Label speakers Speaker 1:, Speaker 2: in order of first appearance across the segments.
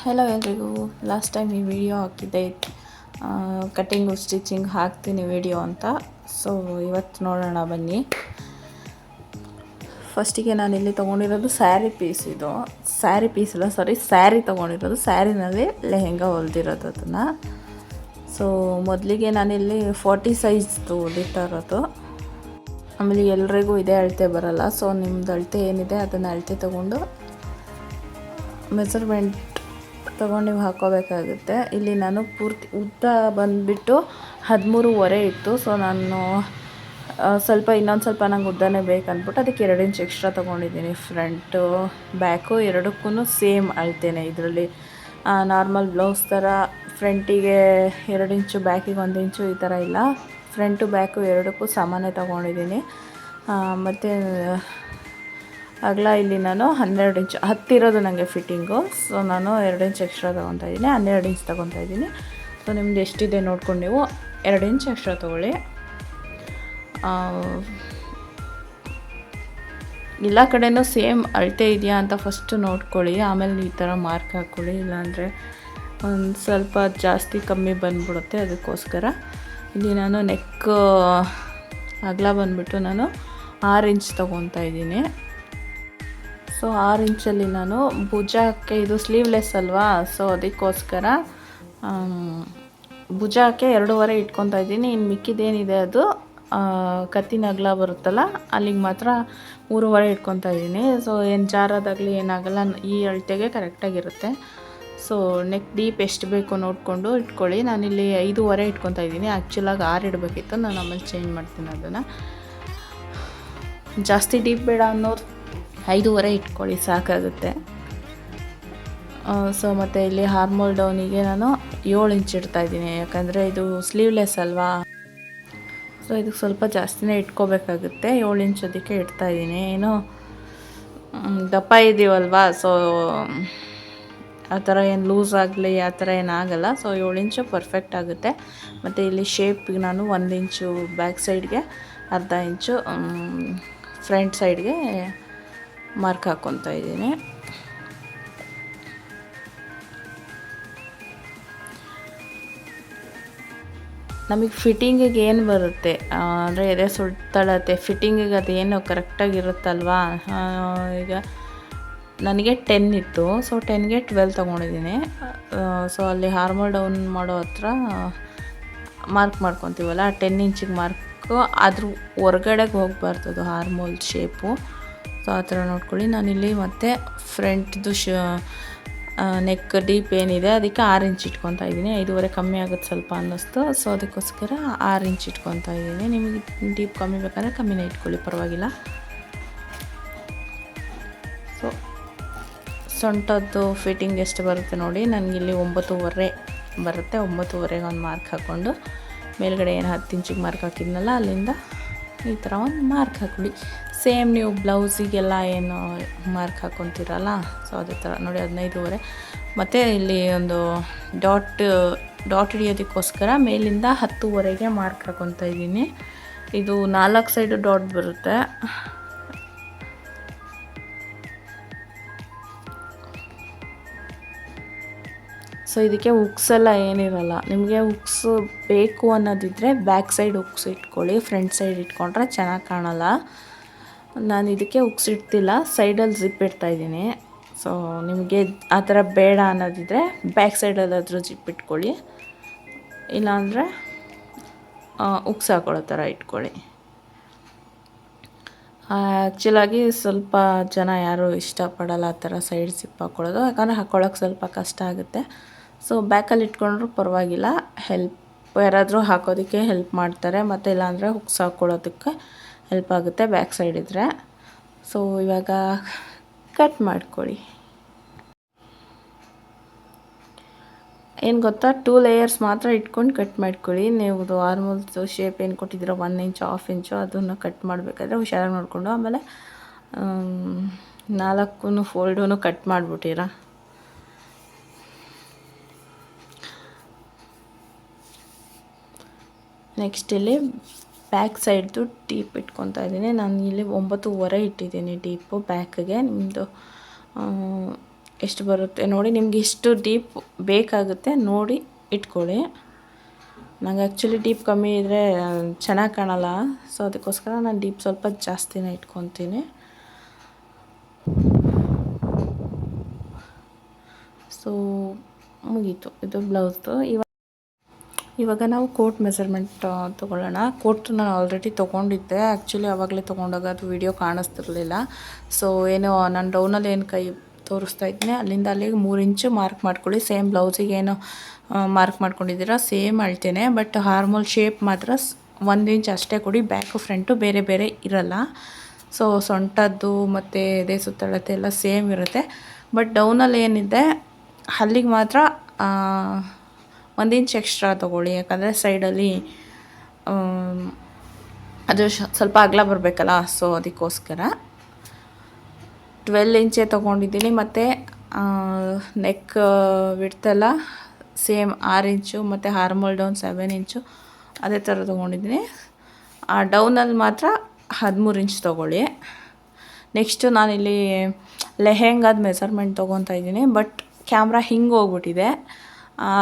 Speaker 1: Hello ಎಲ್ರಿಗೂ. Last time ಈ video ಹಾಕಿದ್ದೆ, ಕಟ್ಟಿಂಗು ಸ್ಟಿಚಿಂಗ್ ಹಾಕ್ತೀನಿ ವಿಡಿಯೋ ಅಂತ. ಸೊ ಇವತ್ತು ನೋಡೋಣ ಬನ್ನಿ. ಫಸ್ಟಿಗೆ ನಾನು ಇಲ್ಲಿ ತೊಗೊಂಡಿರೋದು ಸ್ಯಾರಿ ಪೀಸ್. ಇದು ಸ್ಯಾರಿ ತೊಗೊಂಡಿರೋದು. ಸ್ಯಾರಿನಲ್ಲಿ ಲೆಹೆಂಗಾ ಹೊಲ್ದಿರೋದು ಅದನ್ನು. ಸೊ ಮೊದಲಿಗೆ ನಾನಿಲ್ಲಿ 40 ಸೈಜ್ದು ಹೊಲಿತಾಯಿರೋದು. ಆಮೇಲೆ ಎಲ್ರಿಗೂ ಇದೇ ಅಳತೆ ಬರೋಲ್ಲ. ಸೊ ನಿಮ್ಮದು ಅಳತೆ ಏನಿದೆ ಅದನ್ನು ಅಳತೆ ತೊಗೊಂಡು ಮೆಜರ್ಮೆಂಟ್ ತೊಗೊಂಡು ನೀವು ಹಾಕ್ಕೋಬೇಕಾಗುತ್ತೆ. ಇಲ್ಲಿ ನಾನು ಪೂರ್ತಿ ಉದ್ದ ಬಂದುಬಿಟ್ಟು 13.5 ಇತ್ತು. ಸೊ ನಾನು ಇನ್ನೊಂದು ಸ್ವಲ್ಪ ನಂಗೆ ಉದ್ದನೇ ಬೇಕಂದ್ಬಿಟ್ಟು ಅದಕ್ಕೆ 2 ಇಂಚ್ ಎಕ್ಸ್ಟ್ರಾ ತೊಗೊಂಡಿದ್ದೀನಿ. ಫ್ರಂಟು ಬ್ಯಾಕು ಎರಡಕ್ಕೂ ಸೇಮ್ ಅಳ್ತೇನೆ. ಇದರಲ್ಲಿ ನಾರ್ಮಲ್ ಬ್ಲೌಸ್ ಥರ ಫ್ರಂಟಿಗೆ 2 ಇಂಚು, ಬ್ಯಾಕಿಗೆ 1 ಇಂಚು ಈ ಥರ ಇಲ್ಲ. ಫ್ರಂಟು ಬ್ಯಾಕು ಎರಡಕ್ಕೂ ಸಮಾನ ತೊಗೊಂಡಿದ್ದೀನಿ. ಮತ್ತು ಅಗಲ ಇಲ್ಲಿ ನಾನು 12 ಇಂಚ್ ಹತ್ತಿರೋದು ನನಗೆ ಫಿಟ್ಟಿಂಗು. ಸೊ ನಾನು 2 ಇಂಚ್ ಎಕ್ಸ್ಟ್ರಾ ತೊಗೊತಾಯಿದ್ದೀನಿ, 12 ಇಂಚ್ ತೊಗೊತಾಯಿದ್ದೀನಿ. ಸೊ ನಿಮ್ದು ಎಷ್ಟಿದೆ ನೋಡ್ಕೊಂಡು ನೀವು 2 ಇಂಚ್ ಎಕ್ಸ್ಟ್ರಾ ತೊಗೊಳ್ಳಿ. ಎಲ್ಲ ಕಡೆಯೂ ಸೇಮ್ ಅಳತೆ ಇದೆಯಾ ಅಂತ ಫಸ್ಟು ನೋಡ್ಕೊಳ್ಳಿ, ಆಮೇಲೆ ಈ ಥರ ಮಾರ್ಕ್ ಹಾಕ್ಕೊಳ್ಳಿ. ಇಲ್ಲಾಂದರೆ ಒಂದು ಸ್ವಲ್ಪ ಜಾಸ್ತಿ ಕಮ್ಮಿ ಬಂದುಬಿಡುತ್ತೆ. ಅದಕ್ಕೋಸ್ಕರ ಇಲ್ಲಿ ನಾನು ನೆಕ್ ಅಗಲ ಬಂದುಬಿಟ್ಟು ನಾನು 6 ಇಂಚ್ ತೊಗೊತಾಯಿದ್ದೀನಿ. ಸೊ 6 ಇಂಚಲ್ಲಿ ನಾನು ಭುಜಕ್ಕೆ, ಇದು ಸ್ಲೀವ್ಲೆಸ್ ಅಲ್ವಾ, ಸೊ ಅದಕ್ಕೋಸ್ಕರ ಭುಜಕ್ಕೆ 2.5 ಇಟ್ಕೊತಾ ಇದ್ದೀನಿ. ಇನ್ನು ಮಿಕ್ಕಿದೇನಿದೆ ಅದು ಕತ್ತಿನ ಅಗಲ ಬರುತ್ತಲ್ಲ, ಅಲ್ಲಿಗೆ ಮಾತ್ರ 3.5 ಇಟ್ಕೊತಾ ಇದ್ದೀನಿ. ಸೊ ಏನು ಜಾರೋದಾಗಲಿ ಏನಾಗಲ್ಲ, ಈ ಅಳತೆಗೆ ಕರೆಕ್ಟಾಗಿರುತ್ತೆ. ಸೊ ನೆಕ್ ಡೀಪ್ ಎಷ್ಟು ಬೇಕು ನೋಡಿಕೊಂಡು ಇಟ್ಕೊಳ್ಳಿ. ನಾನಿಲ್ಲಿ 5.5 ಇಟ್ಕೊತಾ ಇದ್ದೀನಿ. ಆ್ಯಕ್ಚುಲಾಗಿ 6 ಇಡಬೇಕಿತ್ತು, ನಾನು ಆಮೇಲೆ ಚೇಂಜ್ ಮಾಡ್ತೀನಿ ಅದನ್ನು. ಜಾಸ್ತಿ ಡೀಪ್ ಬೇಡ ಅನ್ನೋರು 5.5 ಇಟ್ಕೊಳ್ಳಿ, ಸಾಕಾಗುತ್ತೆ. ಸೊ ಮತ್ತು ಇಲ್ಲಿ ಹಾರ್ಮೋಲ್ ಡೌನಿಗೆ ನಾನು 7 ಇಂಚ್ ಇಡ್ತಾಯಿದ್ದೀನಿ. ಯಾಕಂದರೆ ಇದು ಸ್ಲೀವ್ಲೆಸ್ ಅಲ್ವಾ, ಸೊ ಇದಕ್ಕೆ ಸ್ವಲ್ಪ ಜಾಸ್ತಿನೇ ಇಟ್ಕೋಬೇಕಾಗುತ್ತೆ. 7 ಇಂಚ್ ಅದಕ್ಕೆ ಇಡ್ತಾಯಿದ್ದೀನಿ. ಏನು ದಪ್ಪ ಇದ್ದೀವಲ್ವಾ, ಸೊ ಆ ಥರ ಏನು ಲೂಸ್ ಆಗಲಿ ಆ ಥರ ಏನಾಗಲ್ಲ. ಸೊ 7 ಇಂಚು ಪರ್ಫೆಕ್ಟ್ ಆಗುತ್ತೆ. ಮತ್ತು ಇಲ್ಲಿ ಶೇಪಿಗೆ ನಾನು 1 ಇಂಚು ಬ್ಯಾಕ್ ಸೈಡ್ಗೆ, ಅರ್ಧ ಇಂಚು ಫ್ರಂಟ್ ಸೈಡ್ಗೆ ಮಾರ್ಕ್ ಹಾಕ್ಕೊತಾ ಇದ್ದೀನಿ. ನಮಗೆ ಫಿಟ್ಟಿಂಗಿಗೆ ಏನು ಬರುತ್ತೆ ಅಂದರೆ ಎದೆ ಸುತ್ತಳತೆ ಫಿಟ್ಟಿಂಗಿಗೆ ಅದೇನು ಕರೆಕ್ಟಾಗಿರುತ್ತಲ್ವಾ. ಈಗ ನನಗೆ 10 ಇತ್ತು, ಸೊ 10ಗೆ 12 ತೊಗೊಂಡಿದ್ದೀನಿ. ಸೊ ಅಲ್ಲಿ ಹಾರ್ಮೋಲ್ ಡೌನ್ ಮಾಡೋ ಹತ್ರ ಮಾರ್ಕ್ ಮಾಡ್ಕೊತೀವಲ್ಲ, 10 ಇಂಚಿಗೆ ಮಾರ್ಕು, ಅದ್ರ ಹೊರ್ಗಡೆಗೆ ಹೋಗಬಾರ್ದು ಹಾರ್ಮೋಲ್ ಶೇಪು. ಸೊ ಆ ಥರ ನೋಡ್ಕೊಳ್ಳಿ. ನಾನಿಲ್ಲಿ ಮತ್ತು ಫ್ರಂಟ್ದು ನೆಕ್ ಡೀಪ್ ಏನಿದೆ ಅದಕ್ಕೆ 6 ಇಂಚ್ ಇಟ್ಕೊತಾ ಇದ್ದೀನಿ. 5.5 ಕಮ್ಮಿ ಆಗುತ್ತೆ ಸ್ವಲ್ಪ ಅನ್ನಿಸ್ತು. ಸೊ ಅದಕ್ಕೋಸ್ಕರ 6 ಇಂಚ್ ಇಟ್ಕೊತಾ ಇದ್ದೀನಿ. ನಿಮಗೆ ಡೀಪ್ ಕಮ್ಮಿ ಬೇಕಂದರೆ ಕಮ್ಮಿನೇ ಇಟ್ಕೊಳ್ಳಿ, ಪರವಾಗಿಲ್ಲ. ಸೊ ಸೊಂಟದ್ದು ಫಿಟ್ಟಿಂಗ್ ಎಷ್ಟು ಬರುತ್ತೆ ನೋಡಿ. ನನಗಿಲ್ಲಿ 9.5 ಬರುತ್ತೆ. 9.5ಗೆ ಒಂದು ಮಾರ್ಕ್ ಹಾಕ್ಕೊಂಡು ಮೇಲ್ಗಡೆ ಏನು 10 ಇಂಚಿಗೆ ಮಾರ್ಕ್ ಹಾಕಿದ್ನಲ್ಲ, ಅಲ್ಲಿಂದ ಈ ಥರ ಒಂದು ಮಾರ್ಕ್ ಹಾಕ್ಕೊಳ್ಳಿ. ಸೇಮ್ ನೀವು ಬ್ಲೌಸಿಗೆಲ್ಲ ಏನು ಮಾರ್ಕ್ ಹಾಕ್ಕೊತೀರಲ್ಲ, ಸೊ ಅದೇ ಥರ ನೋಡಿ 15.5. ಮತ್ತು ಇಲ್ಲಿ ಒಂದು ಡಾಟ್ ಹಿಡಿಯೋದಕ್ಕೋಸ್ಕರ ಮೇಲಿಂದ 10.5ಗೆ ಮಾರ್ಕ್ ಹಾಕ್ಕೊತಾ ಇದ್ದೀನಿ. ಇದು 4 ಸೈಡು ಡಾಟ್ ಬರುತ್ತೆ. ಸೊ ಇದಕ್ಕೆ ಹುಕ್ಸ್ ಎಲ್ಲ ಏನಿರಲ್ಲ. ನಿಮಗೆ ಹುಕ್ಸ್ ಬೇಕು ಅನ್ನೋದಿದ್ದರೆ ಬ್ಯಾಕ್ ಸೈಡ್ ಹುಕ್ಸ್ ಇಟ್ಕೊಳ್ಳಿ, ಫ್ರಂಟ್ ಸೈಡ್ ಇಟ್ಕೊಂಡ್ರೆ ಚೆನ್ನಾಗಿ ಕಾಣಲ್ಲ. ನಾನು ಇದಕ್ಕೆ ಹುಕ್ಸ್ ಇಡ್ತಿಲ್ಲ, ಸೈಡಲ್ಲಿ ಜಿಪ್ ಇಡ್ತಾಯಿದ್ದೀನಿ. ಸೊ ನಿಮಗೆ ಆ ಥರ ಬೇಡ ಅನ್ನೋದಿದ್ದರೆ ಬ್ಯಾಕ್ ಸೈಡಲ್ಲಾದರೂ ಜಿಪ್ ಇಟ್ಕೊಳ್ಳಿ, ಇಲ್ಲಾಂದರೆ ಹುಕ್ಸ್ ಹಾಕೊಳ್ಳೋ ಥರ ಇಟ್ಕೊಳ್ಳಿ. ಆ್ಯಕ್ಚುಲಾಗಿ ಸ್ವಲ್ಪ ಜನ ಯಾರೂ ಇಷ್ಟಪಡಲ್ಲ ಆ ಥರ ಸೈಡ್ ಜಿಪ್ ಹಾಕ್ಕೊಳ್ಳೋದು, ಯಾಕಂದರೆ ಹಾಕ್ಕೊಳ್ಳೋಕೆ ಸ್ವಲ್ಪ ಕಷ್ಟ ಆಗುತ್ತೆ. ಸೊ ಬ್ಯಾಕಲ್ಲಿ ಇಟ್ಕೊಂಡ್ರೂ ಪರವಾಗಿಲ್ಲ, ಯಾರಾದರೂ ಹಾಕೋದಕ್ಕೆ ಹೆಲ್ಪ್ ಮಾಡ್ತಾರೆ. ಮತ್ತು ಇಲ್ಲಾಂದರೆ ಹುಕ್ಸ್ ಹಾಕ್ಕೊಳ್ಳೋದಕ್ಕೆ ಹೆಲ್ಪ್ ಆಗುತ್ತೆ ಬ್ಯಾಕ್ ಸೈಡ್ ಇದ್ದರೆ. ಸೊ ಇವಾಗ ಕಟ್ ಮಾಡ್ಕೊಳ್ಳಿ. ಏನು ಗೊತ್ತಾ, 2 ಲೇಯರ್ಸ್ ಮಾತ್ರ ಇಟ್ಕೊಂಡು ಕಟ್ ಮಾಡ್ಕೊಳ್ಳಿ. ನೀವು ಆರ್ಮೋಲ್ದು ಶೇಪ್ ಏನು ಕೊಟ್ಟಿದ್ದೀರೋ 1 ಇಂಚು 1/2 ಇಂಚು ಅದನ್ನು ಕಟ್ ಮಾಡಬೇಕಾದ್ರೆ ಹುಷಾರಾಗಿ ನೋಡಿಕೊಂಡು, ಆಮೇಲೆ 4 ಫೋಲ್ಡೂ ಕಟ್ ಮಾಡಿಬಿಟ್ಟಿರ. ನೆಕ್ಸ್ಟ್ ಇಲ್ಲಿ ಬ್ಯಾಕ್ ಸೈಡ್ದು ಡೀಪ್ ಇಟ್ಕೊತಾ ಇದ್ದೀನಿ. ನಾನು ಇಲ್ಲಿ 9.5 ಇಟ್ಟಿದ್ದೀನಿ ಡೀಪು ಬ್ಯಾಕ್ಗೆ. ನಿಮ್ಮದು ಎಷ್ಟು ಬರುತ್ತೆ ನೋಡಿ. ನಿಮ್ಗೆ ಎಷ್ಟು ಡೀಪ್ ಬೇಕಾಗುತ್ತೆ ನೋಡಿ ಇಟ್ಕೊಳ್ಳಿ. ನಂಗೆ ಆ್ಯಕ್ಚುಲಿ ಡೀಪ್ ಕಮ್ಮಿ ಇದ್ದರೆ ಚೆನ್ನಾಗಿ ಕಾಣಲ್ಲ, ಸೊ ಅದಕ್ಕೋಸ್ಕರ ನಾನು ಡೀಪ್ ಸ್ವಲ್ಪ ಜಾಸ್ತಿನೇ ಇಟ್ಕೊತೀನಿ. ಸೊ ಮುಗೀತು, ಇದು ಬ್ಲೌಸ್ದು. ಇವಾಗ ನಾವು ಕೋಟ್ ಮೆಸರ್ಮೆಂಟ್ ತೊಗೊಳ್ಳೋಣ. ಕೋಟ್ ನಾನು ಆಲ್ರೆಡಿ ತೊಗೊಂಡಿದ್ದೆ, ಆ್ಯಕ್ಚುಲಿ ಆವಾಗಲೇ ತೊಗೊಂಡಾಗ ಅದು ವಿಡಿಯೋ ಕಾಣಿಸ್ತಿರ್ಲಿಲ್ಲ. ಸೊ ಏನು ನಾನು ಡೌನಲ್ಲಿ ಏನು ಕೈ ತೋರಿಸ್ತಾ ಇದ್ದೀನಿ ಅಲ್ಲಿಂದ ಅಲ್ಲಿಗೆ 3 ಇಂಚು ಮಾರ್ಕ್ ಮಾಡ್ಕೊಳ್ಳಿ. ಸೇಮ್ ಬ್ಲೌಸಿಗೆ ಏನು ಮಾರ್ಕ್ ಮಾಡ್ಕೊಂಡಿದ್ದೀರಾ ಸೇಮ್ ಅಳ್ತೇನೆ, ಬಟ್ ಹಾರ್ಮೋಲ್ ಶೇಪ್ ಮಾತ್ರ 1 ಇಂಚ್ ಅಷ್ಟೇ ಕೊಡಿ. ಬ್ಯಾಕು ಫ್ರಂಟು ಬೇರೆ ಬೇರೆ ಇರಲ್ಲ. ಸೊ ಸೊಂಟದ್ದು ಮತ್ತು ಎದೆ ಸುತ್ತಳತೆ ಎಲ್ಲ ಸೇಮ್ ಇರುತ್ತೆ. ಬಟ್ ಡೌನಲ್ಲಿ ಏನಿದೆ ಅಲ್ಲಿಗೆ ಮಾತ್ರ 1 ಇಂಚ್ ಎಕ್ಸ್ಟ್ರಾ ತೊಗೊಳ್ಳಿ, ಯಾಕಂದರೆ ಸೈಡಲ್ಲಿ ಅದು ಸ್ವಲ್ಪ ಅಗಲ ಬರಬೇಕಲ್ಲ, ಸೊ ಅದಕ್ಕೋಸ್ಕರ 12 ಇಂಚೇ ತೊಗೊಂಡಿದ್ದೀನಿ. ಮತ್ತು ನೆಕ್ ವಿಡ್ತೆಲ್ಲ ಸೇಮ್ 6 ಇಂಚು, ಮತ್ತು ಹಾರ್ಮೋಲ್ ಡೌನ್ 7 ಇಂಚು ಅದೇ ಥರ ತೊಗೊಂಡಿದ್ದೀನಿ. ಡೌನಲ್ಲಿ ಮಾತ್ರ 13 ಇಂಚ್ ತೊಗೊಳ್ಳಿ. ನೆಕ್ಸ್ಟು ನಾನಿಲ್ಲಿ ಲೆಹೆಂಗಾದ ಮೆಸರ್ಮೆಂಟ್ ತೊಗೊತಾ ಇದ್ದೀನಿ, ಬಟ್ ಕ್ಯಾಮ್ರಾ ಹಿಂಗೆ ಹೋಗ್ಬಿಟ್ಟಿದೆ.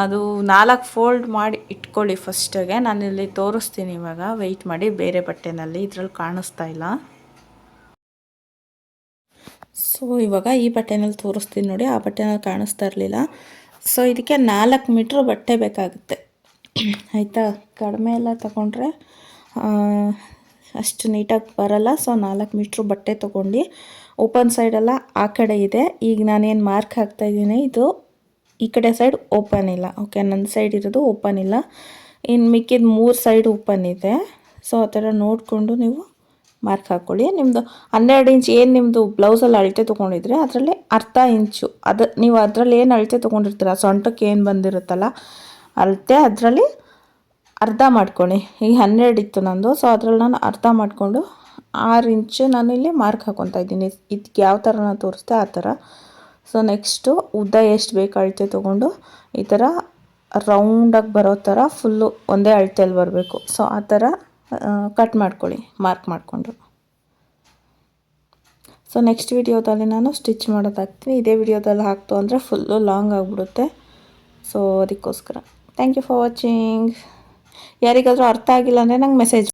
Speaker 1: ಅದು 4 ಫೋಲ್ಡ್ ಮಾಡಿ ಇಟ್ಕೊಳ್ಳಿ ಫಸ್ಟಿಗೆ. ನಾನಿಲ್ಲಿ ತೋರಿಸ್ತೀನಿ ಇವಾಗ, ವೆಯ್ಟ್ ಮಾಡಿ. ಬೇರೆ ಬಟ್ಟೆನಲ್ಲಿ ಇದ್ರಲ್ಲಿ ಕಾಣಿಸ್ತಾ ಇಲ್ಲ. ಸೊ ಇವಾಗ ಈ ಬಟ್ಟೆನಲ್ಲಿ ತೋರಿಸ್ತೀನಿ ನೋಡಿ, ಆ ಬಟ್ಟೆನಲ್ಲಿ ಕಾಣಿಸ್ತಾ ಇರಲಿಲ್ಲ. ಸೊ ಇದಕ್ಕೆ 4 ಮೀಟ್ರ್ ಬಟ್ಟೆ ಬೇಕಾಗುತ್ತೆ ಆಯಿತಾ. ಕಡಿಮೆ ಎಲ್ಲ ತಗೊಂಡ್ರೆ ಅಷ್ಟು ನೀಟಾಗಿ ಬರಲ್ಲ. ಸೊ 4 ಮೀಟ್ರ್ ಬಟ್ಟೆ ತೊಗೊಂಡು ಓಪನ್ ಸೈಡೆಲ್ಲ ಆ ಕಡೆ ಇದೆ. ಈಗ ನಾನೇನು ಮಾರ್ಕ್ ಹಾಕ್ತಾಯಿದ್ದೀನಿ ಇದು ಈ ಕಡೆ ಸೈಡ್ ಓಪನ್ ಇಲ್ಲ. ಓಕೆ, ನನ್ನ ಸೈಡ್ ಇರೋದು ಓಪನ್ ಇಲ್ಲ, ಇನ್ನು ಮಿಕ್ಕಿದ 3 ಸೈಡ್ ಓಪನ್ ಇದೆ. ಸೊ ಆ ಥರ ನೋಡಿಕೊಂಡು ನೀವು ಮಾರ್ಕ್ ಹಾಕ್ಕೊಳ್ಳಿ. ನಿಮ್ಮದು 12 ಇಂಚ್ ಏನು ನಿಮ್ಮದು ಬ್ಲೌಸಲ್ಲಿ ಅಳತೆ ತೊಗೊಂಡಿದ್ರೆ ಅದರಲ್ಲಿ ಅರ್ಧ ಇಂಚು, ಅದು ನೀವು ಅದರಲ್ಲಿ ಏನು ಅಳತೆ ತೊಗೊಂಡಿರ್ತೀರ ಸೊಂಟಕ್ಕೆ ಏನು ಬಂದಿರುತ್ತಲ್ಲ ಅಳತೆ, ಅದರಲ್ಲಿ ಅರ್ಧ ಮಾಡ್ಕೊಳ್ಳಿ. ಈಗ 12 ಇತ್ತು ನಂದು, ಸೊ ಅದರಲ್ಲಿ ನಾನು ಅರ್ಧ ಮಾಡಿಕೊಂಡು 6 ಇಂಚು ನಾನು ಇಲ್ಲಿ ಮಾರ್ಕ್ ಹಾಕ್ಕೊತಾ ಇದ್ದೀನಿ. ಇದಕ್ಕೆ ಯಾವ ಥರ ನಾನು ತೋರಿಸ್ದೆ ಆ ಥರ. ಸೊ ನೆಕ್ಸ್ಟು ಉದ್ದ ಎಷ್ಟು ಬೇಕು ಅಳತೆ ತೊಗೊಂಡು ಈ ಥರ ರೌಂಡಾಗಿ ಬರೋ ಥರ ಫುಲ್ಲು ಒಂದೇ ಅಳತೆಯಲ್ಲಿ ಬರಬೇಕು. ಸೊ ಆ ಥರ ಕಟ್ ಮಾಡ್ಕೊಳ್ಳಿ ಮಾರ್ಕ್ ಮಾಡಿಕೊಂಡು. ಸೊ ನೆಕ್ಸ್ಟ್ ವಿಡಿಯೋದಲ್ಲಿ ನಾನು ಸ್ಟಿಚ್ ಮಾಡೋದಾಗ್ತೀನಿ. ಇದೇ ವಿಡಿಯೋದಲ್ಲಿ ಹಾಕ್ತು ಅಂದರೆ ಫುಲ್ಲು ಲಾಂಗ್ ಆಗಿಬಿಡುತ್ತೆ. ಸೊ ಅದಕ್ಕೋಸ್ಕರ ಥ್ಯಾಂಕ್ ಯು ಫಾರ್ ವಾಚಿಂಗ್. ಯಾರಿಗಾದರೂ ಅರ್ಥ ಆಗಿಲ್ಲ ಅಂದರೆ ನಂಗೆ ಮೆಸೇಜ್